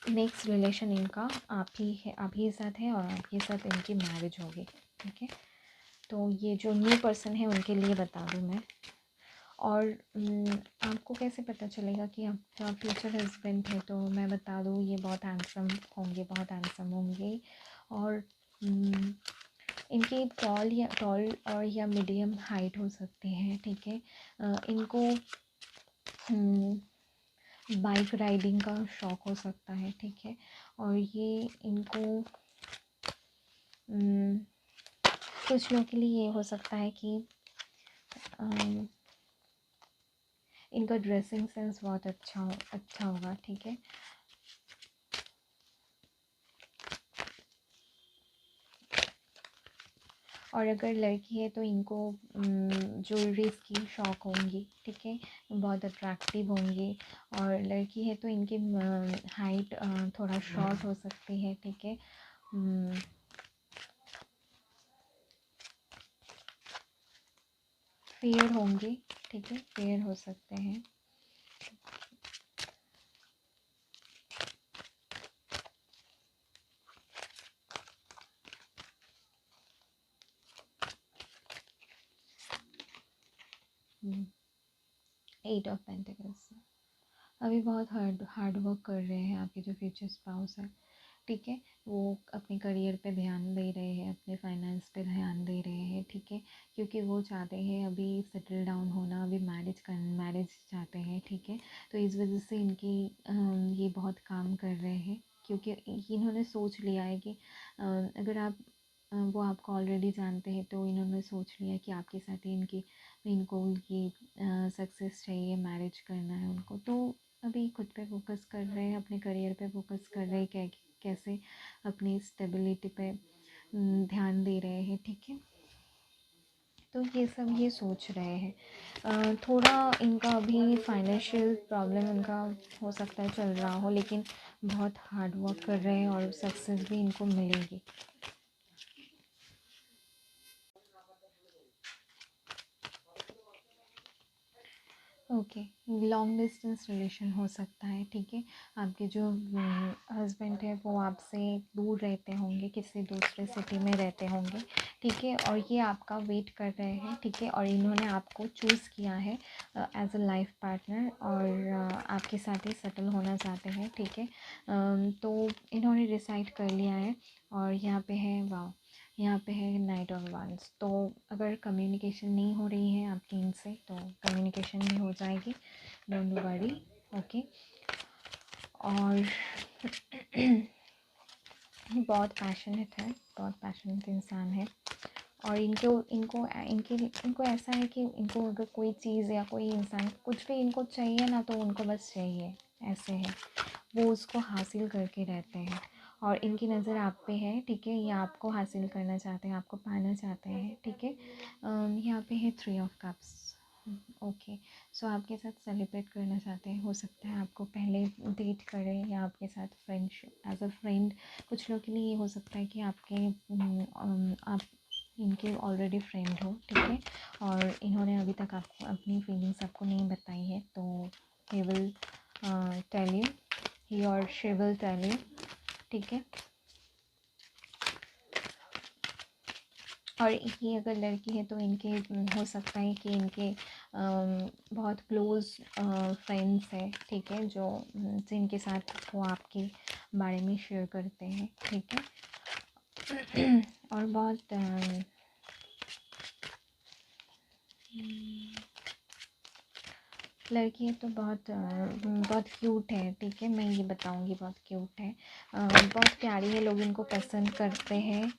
नेक्स्ट रिलेशन इनका आप ही साथ है, और आपके साथ इनकी मैरिज होगी, ठीक है। तो ये जो न्यू पर्सन है उनके लिए बता दूँ मैं। और आपको कैसे पता चलेगा कि आपका फ्यूचर हस्बैंड है, तो मैं बता दूँ ये बहुत हैंडसम होंगे, और इनकी टॉल और या मीडियम हाइट हो सकते हैं, ठीक है। इनको बाइक राइडिंग का शौक़ हो सकता है, ठीक है। और ये इनको कुछ लोगों के लिए ये हो सकता है कि इनका ड्रेसिंग सेंस बहुत अच्छा होगा, ठीक है। और अगर लड़की है तो इनको ज्वेलरीज की शौक़ होंगी, ठीक है, बहुत अट्रैक्टिव होंगी। और लड़की है तो इनकी हाइट थोड़ा शॉर्ट हो सकती है, ठीक है। फेयर होंगी, ठीक है, फेयर हो सकते हैं। एट ऑफ पेंटिकल्स, अभी बहुत हार्ड वर्क कर रहे हैं आपके जो फ्यूचर स्पाउस है, ठीक है। वो अपने करियर पे ध्यान दे रहे हैं, अपने फाइनेंस पे ध्यान दे रहे हैं, ठीक है, क्योंकि वो चाहते हैं अभी सेटल डाउन होना, अभी मैरिज चाहते हैं, ठीक है। तो इस वजह से इनकी ये बहुत काम कर रहे हैं, क्योंकि इन्होंने सोच लिया है कि अगर वो आपको ऑलरेडी जानते हैं, तो इन्होंने सोच लिया कि आपके साथ ही इनको ये सक्सेस चाहिए, मैरिज करना है उनको। तो अभी खुद पे फोकस कर रहे हैं, अपने करियर पे फोकस कर रहे हैं, कैसे अपनी स्टेबिलिटी पे ध्यान दे रहे हैं, ठीक है। तो ये सोच रहे हैं। थोड़ा इनका अभी फाइनेंशियल प्रॉब्लम इनका हो सकता है चल रहा हो, लेकिन बहुत हार्ड वर्क कर रहे हैं और सक्सेस भी इनको मिलेगी। ओके, लॉन्ग डिस्टेंस रिलेशन हो सकता है, ठीक है। आपके जो हस्बैंड है वो आपसे दूर रहते होंगे, किसी दूसरे सिटी में रहते होंगे, ठीक है। और ये आपका वेट कर रहे हैं, ठीक है, और इन्होंने आपको चूज़ किया है एज अ लाइफ पार्टनर, और आपके साथ ही सेटल होना चाहते हैं, ठीक है। तो इन्होंने डिसाइड कर लिया है, और यहाँ पे है वाह, यहाँ पे है नाइट ऑफ वांस। तो अगर कम्युनिकेशन नहीं हो रही है आपकी इनसे, तो कम्युनिकेशन भी हो जाएगी, डोंट वरी, ओके। और बहुत पैशनेट इंसान है, और इनको ऐसा है कि इनको अगर कोई चीज़ या कोई इंसान कुछ भी इनको चाहिए ना, तो उनको बस चाहिए, ऐसे है। वो उसको हासिल करके रहते हैं और इनकी नज़र आप पे है, ठीक है। ये आपको हासिल करना चाहते हैं, आपको पाना चाहते हैं, ठीक है। यहाँ पे है 3 ऑफ कप्स। ओके, सो आपके साथ सेलिब्रेट करना चाहते हैं, हो सकता है आपको पहले डेट करें या आपके साथ फ्रेंडशिप एज अ फ्रेंड। कुछ लोगों के लिए ये हो सकता है कि आप इनके ऑलरेडी फ्रेंड हो, ठीक है, और इन्होंने अभी तक आपको अपनी फीलिंग्स आपको नहीं बताई है, तो ही विल टेल यू, ही और शी विल टेल यू, ठीक है। और ये अगर लड़की है तो इनके हो सकता है कि इनके बहुत क्लोज़ फ्रेंड्स हैं, ठीक है, जो जिनके साथ वो आपके बारे में शेयर करते हैं, ठीक है। और बहुत लड़की है तो बहुत क्यूट है, ठीक है, मैं ये बताऊंगी, बहुत क्यूट है, बहुत प्यारी है, लोग इनको पसंद करते हैं।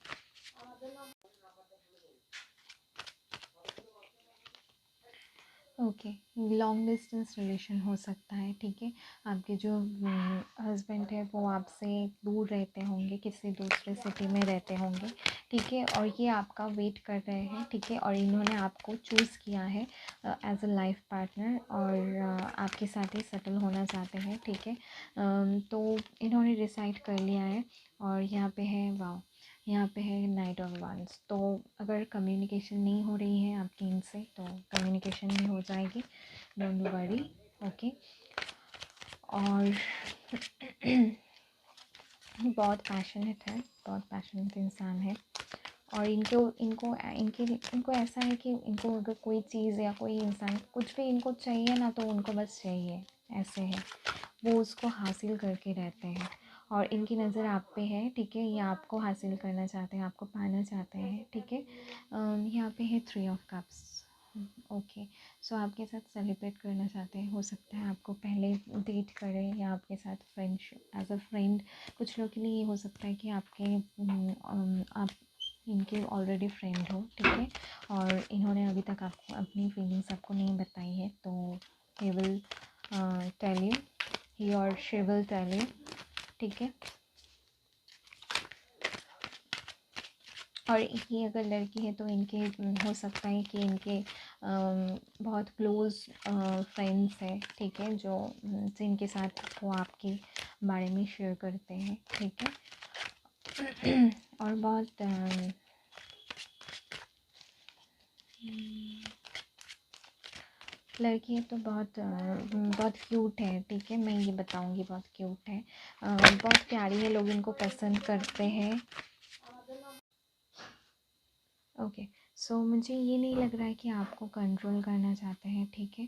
ओके, लॉन्ग डिस्टेंस रिलेशन हो सकता है, ठीक है। आपके जो हस्बैंड है वो आपसे दूर रहते होंगे, किसी दूसरे सिटी में रहते होंगे, ठीक है, और ये आपका वेट कर रहे हैं, ठीक है, और इन्होंने आपको चूज़ किया है एज अ लाइफ पार्टनर और आपके साथ ही सेटल होना चाहते हैं, ठीक है। तो इन्होंने डिसाइड कर लिया है और यहाँ पे है वाओ, यहाँ पे है नाइट ऑफ वांस। तो अगर कम्युनिकेशन नहीं हो रही है आपकी इनसे तो कम्युनिकेशन भी हो जाएगी, डोंट वरी, ओके। और बहुत पैशनेट है, बहुत पैशनेट इंसान है और इनको इनको इनके इनको ऐसा है कि इनको अगर कोई चीज़ या कोई इंसान कुछ भी इनको चाहिए ना, तो उनको बस चाहिए, ऐसे है, वो उसको हासिल करके रहते हैं और इनकी नज़र आप पे है, ठीक है, ये आपको हासिल करना चाहते हैं, आपको पाना चाहते हैं, ठीक है। यहाँ पे है 3 ऑफ कप्स। ओके, सो आपके साथ सेलिब्रेट करना चाहते हैं, हो सकता है आपको पहले डेट करें या आपके साथ फ्रेंडशिप एज अ फ्रेंड। कुछ लोगों के लिए ये हो सकता है कि आप इनके ऑलरेडी फ्रेंड हो, ठीक है, और इन्होंने अभी तक आपको अपनी फीलिंग्स आपको नहीं बताई है, तो ही विल टेल यू, ही और शी विल टेल यू, ठीक है। और ये अगर लड़की है तो इनके हो सकता है कि इनके बहुत क्लोज़ फ्रेंड्स हैं, ठीक है, जो जिनके साथ वो आपके बारे में शेयर करते हैं, ठीक है। और बहुत लड़की है तो बहुत क्यूट है, ठीक है, मैं ये बताऊंगी, बहुत क्यूट है, बहुत प्यारी है, लोग इनको पसंद करते हैं। ओके, सो मुझे ये नहीं लग रहा है कि आपको कंट्रोल करना चाहते हैं, ठीक है,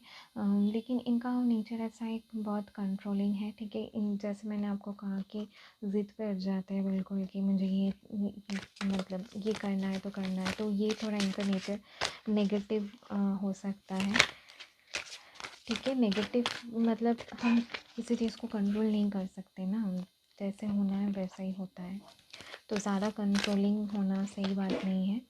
लेकिन इनका नेचर ऐसा एक बहुत कंट्रोलिंग है, ठीक है। इन जैसे मैंने आपको कहा कि ज़िद पे अड़ जाते हैं बिल्कुल कि मुझे ये मतलब ये करना है तो करना है, तो ये थोड़ा इनका नेचर नेगेटिव हो सकता है, ठीक है। नेगेटिव मतलब हम किसी चीज़ को कंट्रोल नहीं कर सकते ना, हम जैसे होना है वैसा ही होता है, तो ज़्यादा कंट्रोलिंग होना सही बात नहीं है।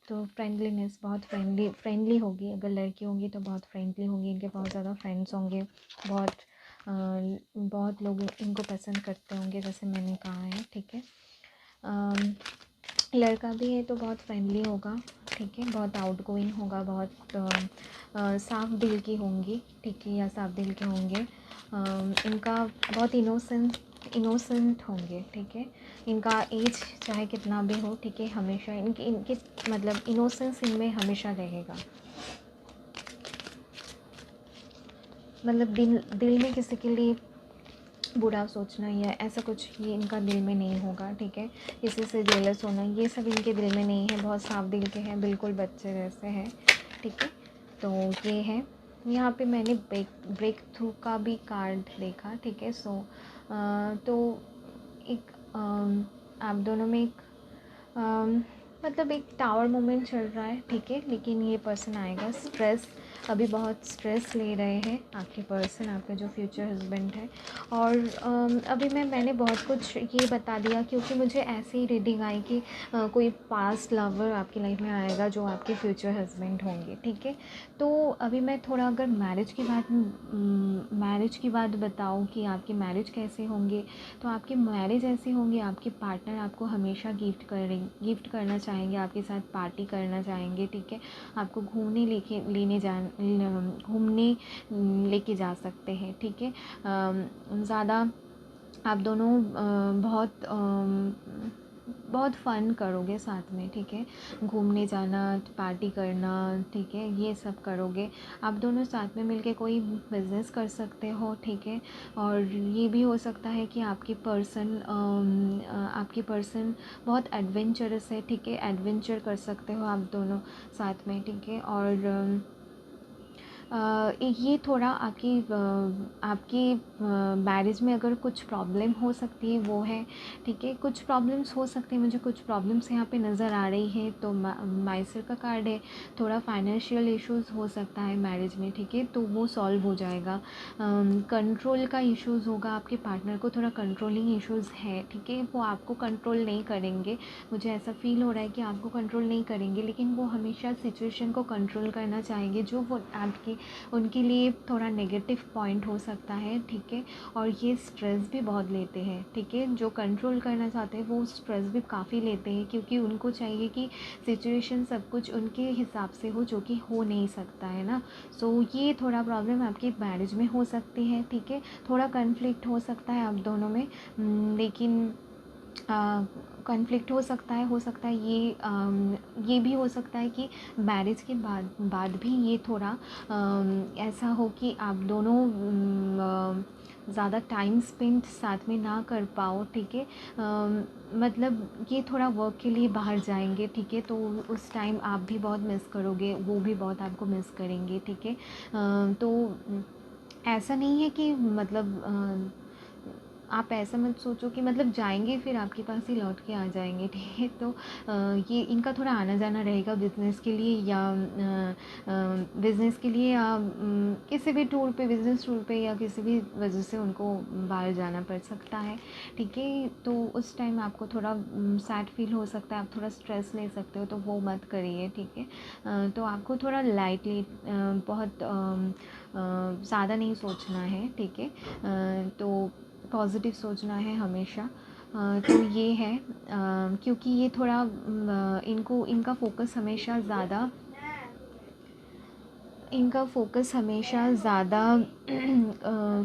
तो फ्रेंडलीनेस, बहुत फ्रेंडली होगी, अगर लड़की होंगी तो बहुत फ्रेंडली होंगी, इनके बहुत ज़्यादा फ्रेंड्स होंगे, बहुत लोग इनको पसंद करते होंगे, जैसे मैंने कहा है, ठीक है। लड़का भी है तो बहुत फ्रेंडली होगा, ठीक है, बहुत आउटगोइंग होगा, बहुत साफ दिल की होंगी, ठीक है, या साफ दिल के होंगे। इनका बहुत इनोसेंट होंगे, ठीक है। इनका एज चाहे कितना भी हो, ठीक है, हमेशा इनके इनके मतलब इनोसेंस इनमें हमेशा रहेगा, मतलब दिल में किसी के लिए बुरा सोचना या ऐसा कुछ ये इनका दिल में नहीं होगा, ठीक है। किसी से जेलस होना ये सब इनके दिल में नहीं है, बहुत साफ दिल के हैं, बिल्कुल बच्चे जैसे हैं, ठीक है। तो ये है, यहाँ पे मैंने ब्रेक थ्रू का भी कार्ड देखा, ठीक है। सो तो एक आप दोनों में एक मतलब एक टावर मोमेंट चल रहा है, ठीक है, लेकिन ये पर्सन आएगा, स्ट्रेस अभी बहुत स्ट्रेस ले रहे हैं आपके पर्सन, आपका जो फ्यूचर हस्बैंड है। और अभी मैंने बहुत कुछ ये बता दिया क्योंकि मुझे ऐसे ही रीडिंग आई कि कोई पास्ट लवर आपकी लाइफ में आएगा जो आपके फ्यूचर हस्बैंड होंगे, ठीक है। तो अभी मैं थोड़ा अगर मैरिज की बात बताऊँ कि आपकी मैरिज कैसे होंगे, तो आपकी मैरिज ऐसी होंगी, आपके पार्टनर आपको हमेशा गिफ्ट करना चाहेंगे, आपके साथ पार्टी करना चाहेंगे, ठीक है। आपको घूमने लेके जा सकते हैं, ठीक है। ज़्यादा आप दोनों बहुत फ़न करोगे साथ में, ठीक है। घूमने जाना, पार्टी करना, ठीक है, ये सब करोगे। आप दोनों साथ में मिलके कोई बिज़नेस कर सकते हो, ठीक है। और ये भी हो सकता है कि आपकी पर्सन बहुत एडवेंचरस है, ठीक है। एडवेंचर कर सकते हो आप दोनों साथ में, ठीक है। और ये थोड़ा आपकी मैरिज में अगर कुछ प्रॉब्लम हो सकती है वो है, ठीक है। कुछ प्रॉब्लम्स हो सकती है, मुझे कुछ प्रॉब्लम्स यहाँ पे नज़र आ रही है। तो माइसर का कार्ड है, थोड़ा फाइनेंशियल इश्यूज़ हो सकता है मैरिज में, ठीक है। तो वो सॉल्व हो जाएगा। कंट्रोल का इश्यूज़ होगा, आपके पार्टनर को थोड़ा कंट्रोलिंग इश्यूज़ है, ठीक है। वो आपको कंट्रोल नहीं करेंगे, मुझे ऐसा फ़ील हो रहा है कि आपको कंट्रोल नहीं करेंगे, लेकिन वो हमेशा सिचुएशन को कंट्रोल करना चाहेंगे, जो वो उनके लिए थोड़ा नेगेटिव पॉइंट हो सकता है, ठीक है। और ये स्ट्रेस भी बहुत लेते हैं, ठीक है। जो कंट्रोल करना चाहते हैं वो स्ट्रेस भी काफ़ी लेते हैं, क्योंकि उनको चाहिए कि सिचुएशन सब कुछ उनके हिसाब से हो, जो कि हो नहीं सकता है ना। सो ये थोड़ा प्रॉब्लम आपकी मैरिज में हो सकती है, ठीक है। थोड़ा कन्फ्लिक्ट हो सकता है आप दोनों में, लेकिन कॉन्फ्लिक्ट हो सकता है ये भी हो सकता है कि मैरिज के बाद भी ये थोड़ा ऐसा हो कि आप दोनों ज़्यादा टाइम स्पेंड साथ में ना कर पाओ, ठीक है। मतलब ये थोड़ा वर्क के लिए बाहर जाएंगे, ठीक है। तो उस टाइम आप भी बहुत मिस करोगे, वो भी बहुत आपको मिस करेंगे, ठीक है। तो ऐसा नहीं है कि मतलब आप ऐसा मत सोचो कि मतलब जाएंगे फिर आपके पास ही लौट के आ जाएंगे, ठीक है। तो ये इनका थोड़ा आना जाना रहेगा बिज़नेस के लिए, या किसी भी टूर पे, बिज़नेस टूर पे, या किसी भी वजह से उनको बाहर जाना पड़ सकता है, ठीक है। तो उस टाइम आपको थोड़ा सैड फील हो सकता है, आप थोड़ा स्ट्रेस ले सकते हो, तो वो मत करिए, ठीक है। तो आपको थोड़ा लाइटली, बहुत ज़्यादा नहीं सोचना है, ठीक है। तो पॉज़िटिव सोचना है हमेशा। तो ये है, क्योंकि ये थोड़ा इनका फोकस हमेशा ज़्यादा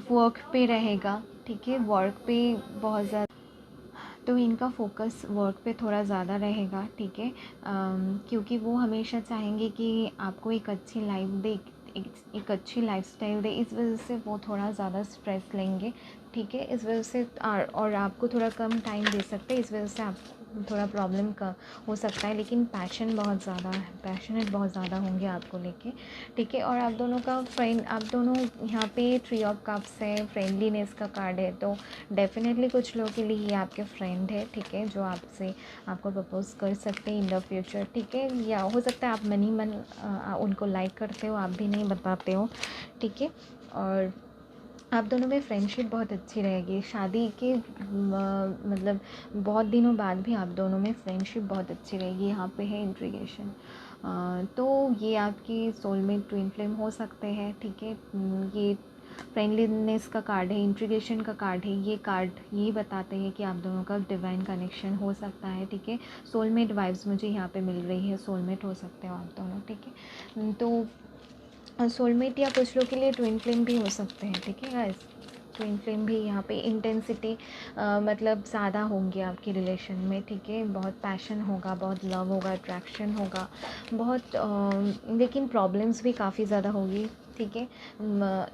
वर्क पे रहेगा, ठीक है। वर्क पे बहुत ज़्यादा, तो इनका फोकस वर्क पे थोड़ा ज़्यादा रहेगा, ठीक है। क्योंकि वो हमेशा चाहेंगे कि आपको एक अच्छी लाइफ दे, एक अच्छी लाइफस्टाइल दे, इस वजह से वो थोड़ा ज़्यादा स्ट्रेस लेंगे, ठीक है। इस वजह से और आपको थोड़ा कम टाइम दे सकते हैं, इस वजह से आप थोड़ा प्रॉब्लम का हो सकता है। लेकिन पैशनेट बहुत ज़्यादा होंगे आपको लेके, ठीक है। और आप दोनों यहाँ पे ट्री ऑफ कप्स है, फ्रेंडलीनेस का कार्ड है। तो डेफिनेटली कुछ लोगों के लिए ये आपके फ्रेंड है, ठीक है, जो आपको प्रपोज़ कर सकते हैं इन द फ्यूचर, ठीक है। या हो सकता है आप मन उनको लाइक करते हो, आप भी नहीं बताते हो, ठीक है। और आप दोनों में फ्रेंडशिप बहुत अच्छी रहेगी, शादी के मतलब बहुत दिनों बाद भी आप दोनों में फ्रेंडशिप बहुत अच्छी रहेगी। यहाँ पे है इंट्रीगेशन, तो ये आपकी सोलमेट ट्विन फ्लेम हो सकते हैं, ठीक है। ये फ्रेंडलीनेस का कार्ड है, इंट्रीगेशन का कार्ड है। ये कार्ड ये बताते हैं कि आप दोनों का डिवाइन कनेक्शन हो सकता है, ठीक है। सोलमेट वाइब्स मुझे यहाँ पे मिल रही है, सोलमेट हो सकते हो आप दोनों, ठीक है। तो सोलमेट या कुछ लोग के लिए ट्विन फ्लेम भी हो सकते हैं, ठीक है गाइस। ट्विन फ्लेम भी यहाँ पे इंटेंसिटी मतलब ज़्यादा होंगी आपके रिलेशन में, ठीक है। बहुत पैशन होगा, बहुत लव होगा, अट्रैक्शन होगा, बहुत लेकिन प्रॉब्लम्स भी काफ़ी ज़्यादा होगी, ठीक है।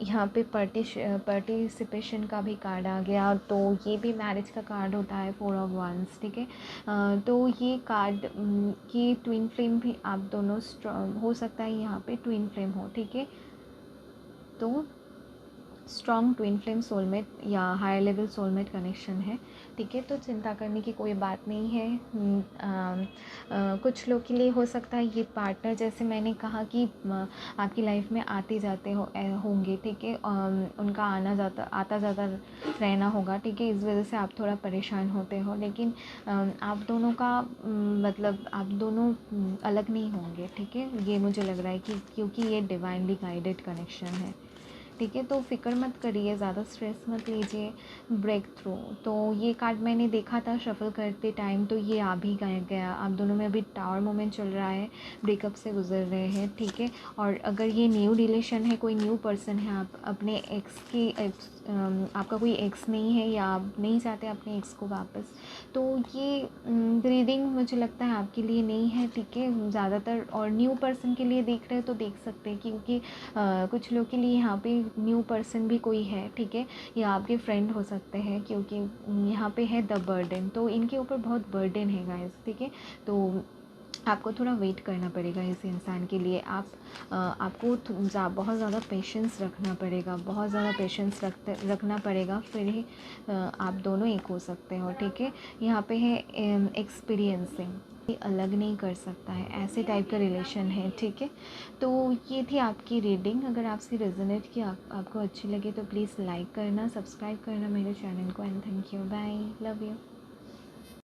यहाँ पे पार्टिसिपेशन का भी कार्ड आ गया, तो ये भी मैरिज का कार्ड होता है, 4 ऑफ wands, ठीक है। तो ये कार्ड ये ट्विन फ्लेम भी आप दोनों स्ट्रॉन्ग हो सकता है, यहाँ पे ट्विन फ्लेम हो, ठीक है। तो स्ट्रॉन्ग ट्विन फ्लेम सोलमेट या हायर लेवल सोलमेट कनेक्शन है, ठीक है। तो चिंता करने की कोई बात नहीं है। कुछ लोग के लिए हो सकता है ये पार्टनर, जैसे मैंने कहा कि आपकी लाइफ में आते जाते होंगे, ठीक है। उनका आता जाता रहना होगा, ठीक है। इस वजह से आप थोड़ा परेशान होते हो, लेकिन आप दोनों का मतलब आप दोनों अलग नहीं होंगे, ठीक है। ये मुझे लग रहा है कि क्योंकि ये डिवाइनली गाइडेड कनेक्शन है, ठीक है। तो फ़िक्र मत करिए, ज़्यादा स्ट्रेस मत लीजिए। ब्रेक थ्रू, तो ये कार्ड मैंने देखा था शफल करते टाइम, तो ये आ भी गया। आप दोनों में अभी टावर मोमेंट चल रहा है, ब्रेकअप से गुजर रहे हैं, ठीक है। और अगर ये न्यू रिलेशन है, कोई न्यू पर्सन है, आप अपने आपका कोई एक्स नहीं है या आप नहीं चाहते अपने एक्स को वापस, तो ये रीडिंग मुझे लगता है आपके लिए नहीं है, ठीक है। ज़्यादातर और न्यू पर्सन के लिए देख रहे हैं तो देख सकते हैं, क्योंकि कुछ लोग के लिए यहाँ पे न्यू पर्सन भी कोई है, ठीक है, या आपके फ्रेंड हो सकते हैं, क्योंकि यहाँ पे है द बर्डन, तो इनके ऊपर बहुत बर्डन है गाइस, ठीक है। तो आपको थोड़ा वेट करना पड़ेगा इस इंसान के लिए। आपको बहुत ज़्यादा पेशेंस रखना पड़ेगा, बहुत ज़्यादा पेशेंस रखना पड़ेगा, फिर ही आप दोनों एक हो सकते हो, ठीक है। यहाँ पे है एक्सपीरियंसिंग, अलग नहीं कर सकता है, ऐसे टाइप का रिलेशन है, ठीक है। तो ये थी आपकी रीडिंग। अगर आपसे रेजोनेट की आपको अच्छी लगे तो प्लीज़ लाइक करना, सब्सक्राइब करना मेरे चैनल को, and thank you, bye, love you.